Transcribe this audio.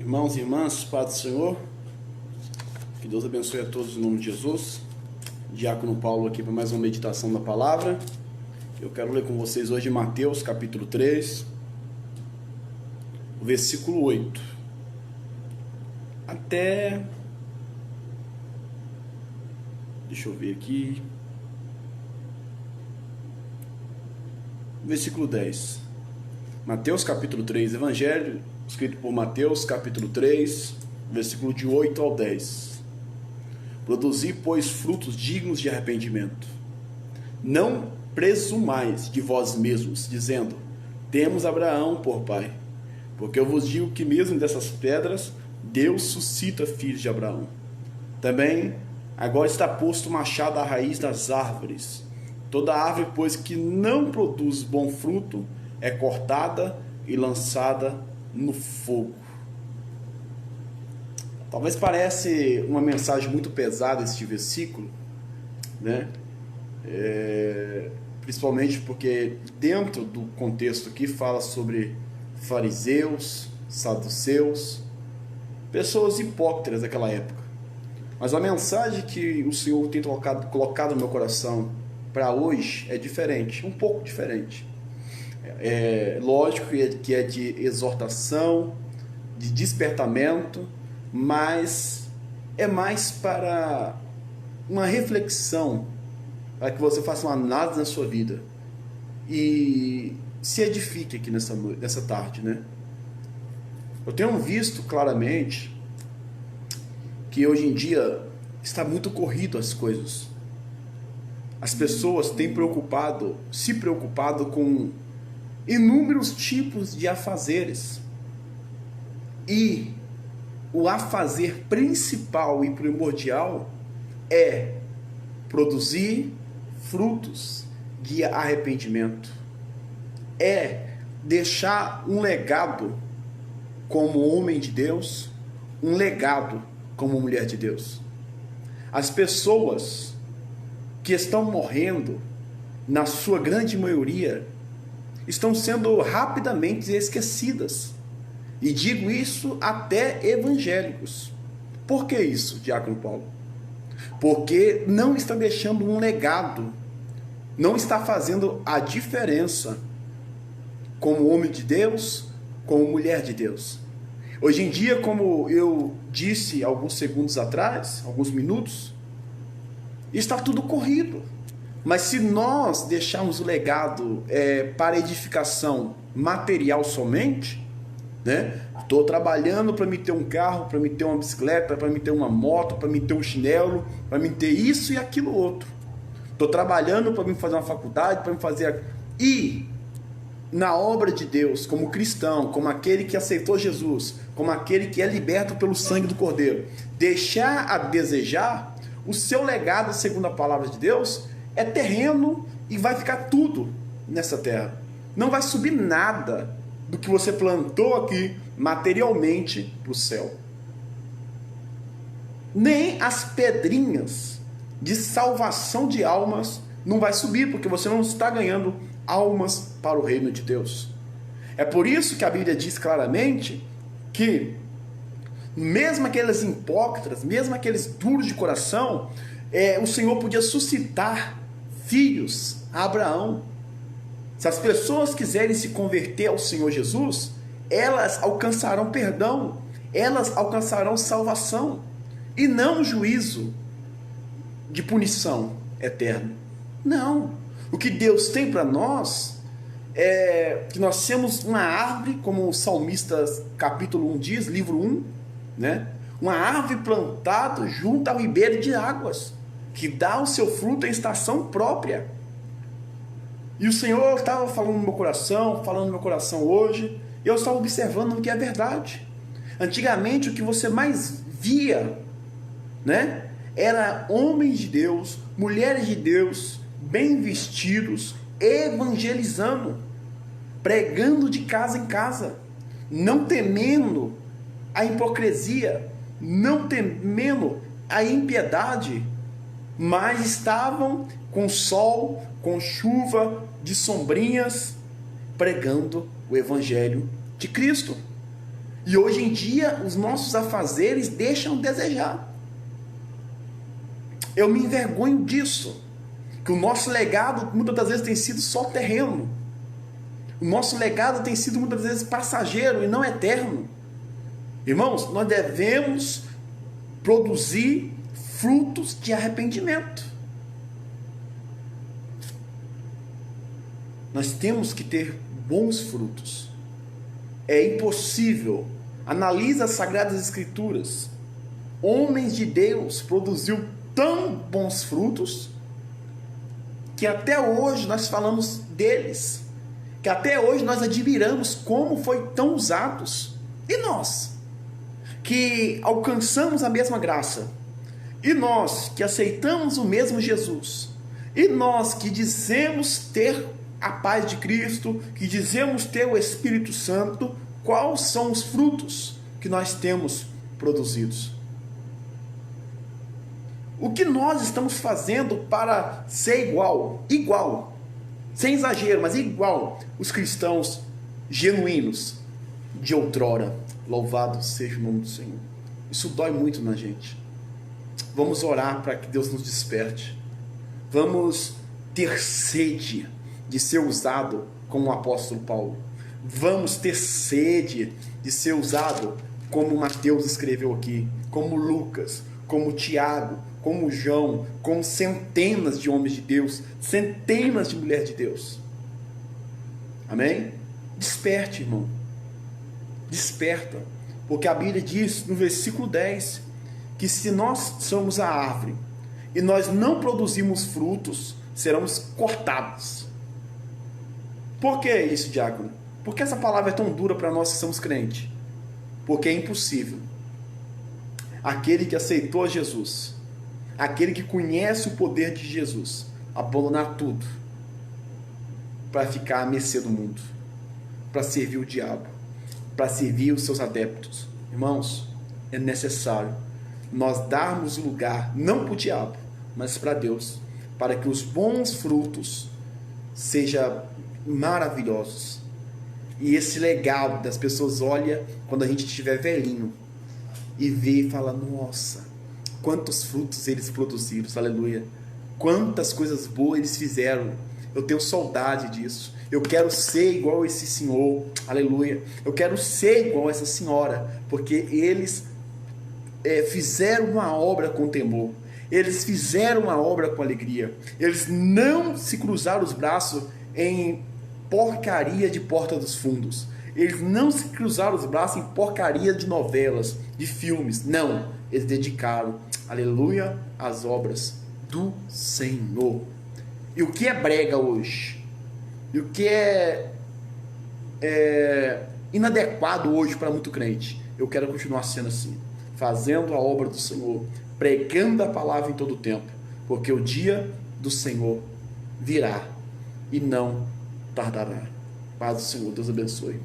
Irmãos e irmãs, Paz do Senhor, que Deus abençoe a todos em nome de Jesus. Diácono Paulo aqui para mais uma meditação da palavra. Eu quero ler com vocês hoje Mateus capítulo 3, o versículo 8 até, deixa eu ver aqui, versículo 10. Mateus capítulo 3, Evangelho escrito por Mateus capítulo 3, versículo de 8 ao 10. Produzi, pois, frutos dignos de arrependimento. Não presumais de vós mesmos, dizendo, temos Abraão por pai. Porque eu vos digo que mesmo dessas pedras, Deus suscita filhos de Abraão. Também, agora está posto o machado à raiz das árvores. Toda árvore, pois, que não produz bom fruto, é cortada e lançada no fogo. Talvez pareça uma mensagem muito pesada este versículo, né? Principalmente porque dentro do contexto aqui fala sobre fariseus, saduceus, pessoas hipócritas daquela época. Mas a mensagem que o Senhor tem colocado no meu coração para hoje é diferente, um pouco diferente. Lógico que é de exortação, de despertamento, mas é mais para uma reflexão, para que você faça uma análise na sua vida e se edifique aqui nessa tarde, né? Eu tenho visto claramente que hoje em dia está muito corrido as coisas. As pessoas têm se preocupado com inúmeros tipos de afazeres. E o afazer principal e primordial é produzir frutos de arrependimento. É deixar um legado como homem de Deus, um legado como mulher de Deus. As pessoas que estão morrendo, na sua grande maioria, estão sendo rapidamente esquecidas. E digo isso até evangélicos. Por que isso, Diácono Paulo? Porque não está deixando um legado, não está fazendo a diferença como homem de Deus, como mulher de Deus. Hoje em dia, como eu disse alguns segundos atrás, alguns minutos, está tudo corrido. Mas se nós deixarmos o legado para edificação material somente, né? Estou trabalhando para me ter um carro, para me ter uma bicicleta, para me ter uma moto, para me ter um chinelo, para me ter isso e aquilo outro. Estou trabalhando para me fazer uma faculdade, para me fazer... E na obra de Deus, como cristão, como aquele que aceitou Jesus, como aquele que é liberto pelo sangue do Cordeiro, deixar a desejar, o seu legado, segundo a palavra de Deus, é terreno e vai ficar tudo nessa terra. Não vai subir nada do que você plantou aqui materialmente para o céu. Nem as pedrinhas de salvação de almas não vai subir, porque você não está ganhando almas para o reino de Deus. É por isso que a Bíblia diz claramente que mesmo aqueles hipócritas, mesmo aqueles duros de coração, o Senhor podia suscitar filhos a Abraão. Se as pessoas quiserem se converter ao Senhor Jesus, elas alcançarão perdão, elas alcançarão salvação, e não juízo de punição eterna. Não. O que Deus tem para nós é que nós temos uma árvore, como o salmista capítulo 1 diz, livro 1, né? Uma árvore plantada junto ao ribeiro de águas, que dá o seu fruto em estação própria. E o Senhor estava falando no meu coração hoje, e eu estava observando o que é verdade. Antigamente, o que você mais via, né, era homens de Deus, mulheres de Deus, bem vestidos, evangelizando, pregando de casa em casa, não temendo a hipocrisia, não temendo a impiedade, mas estavam com sol, com chuva, de sombrinhas, pregando o Evangelho de Cristo. E hoje em dia, os nossos afazeres deixam a desejar. Eu me envergonho disso. Que o nosso legado muitas das vezes tem sido só terreno. O nosso legado tem sido muitas vezes passageiro e não eterno. Irmãos, nós devemos produzir frutos de arrependimento. Nós temos que ter bons frutos. É impossível. Analisa as Sagradas Escrituras. Homens de Deus produziu tão bons frutos que até hoje nós falamos deles, que até hoje nós admiramos como foi tão usados. E nós, que alcançamos a mesma graça, e nós que aceitamos o mesmo Jesus, e nós que dizemos ter a paz de Cristo, que dizemos ter o Espírito Santo, quais são os frutos que nós temos produzidos? O que nós estamos fazendo para ser igual, sem exagero, mas igual os cristãos genuínos de outrora? Louvado seja o nome do Senhor. Isso dói muito na gente. Vamos orar para que Deus nos desperte. Vamos ter sede de ser usado como o apóstolo Paulo. Vamos ter sede de ser usado como Mateus escreveu aqui, como Lucas, como Tiago, como João, como centenas de homens de Deus, centenas de mulheres de Deus. Amém? Desperte, irmão. Desperta. Porque a Bíblia diz no versículo 10 que se nós somos a árvore e nós não produzimos frutos, seremos cortados. Por que isso, diácono? Por que essa palavra é tão dura para nós que somos crentes? Porque é impossível. Aquele que aceitou a Jesus, aquele que conhece o poder de Jesus, abandonar tudo para ficar à mercê do mundo, para servir o diabo, para servir os seus adeptos. Irmãos, é necessário nós darmos lugar, não para o diabo, mas para Deus, para que os bons frutos sejam maravilhosos. E esse legado das pessoas olha quando a gente estiver velhinho e vê e fala: nossa, quantos frutos eles produziram, aleluia, quantas coisas boas eles fizeram. Eu tenho saudade disso. Eu quero ser igual a esse senhor, aleluia. Eu quero ser igual a essa senhora, porque eles fizeram uma obra com temor. Eles fizeram uma obra com alegria. Eles não se cruzaram os braços em porcaria de Porta dos Fundos. Eles não se cruzaram os braços em porcaria de novelas, de filmes. Não, eles dedicaram, aleluia, às obras do Senhor. E o que é brega hoje? E o que é inadequado hoje para muito crente? Eu quero continuar sendo assim, fazendo a obra do Senhor, pregando a palavra em todo o tempo, porque o dia do Senhor virá e não tardará. Paz do Senhor, Deus abençoe.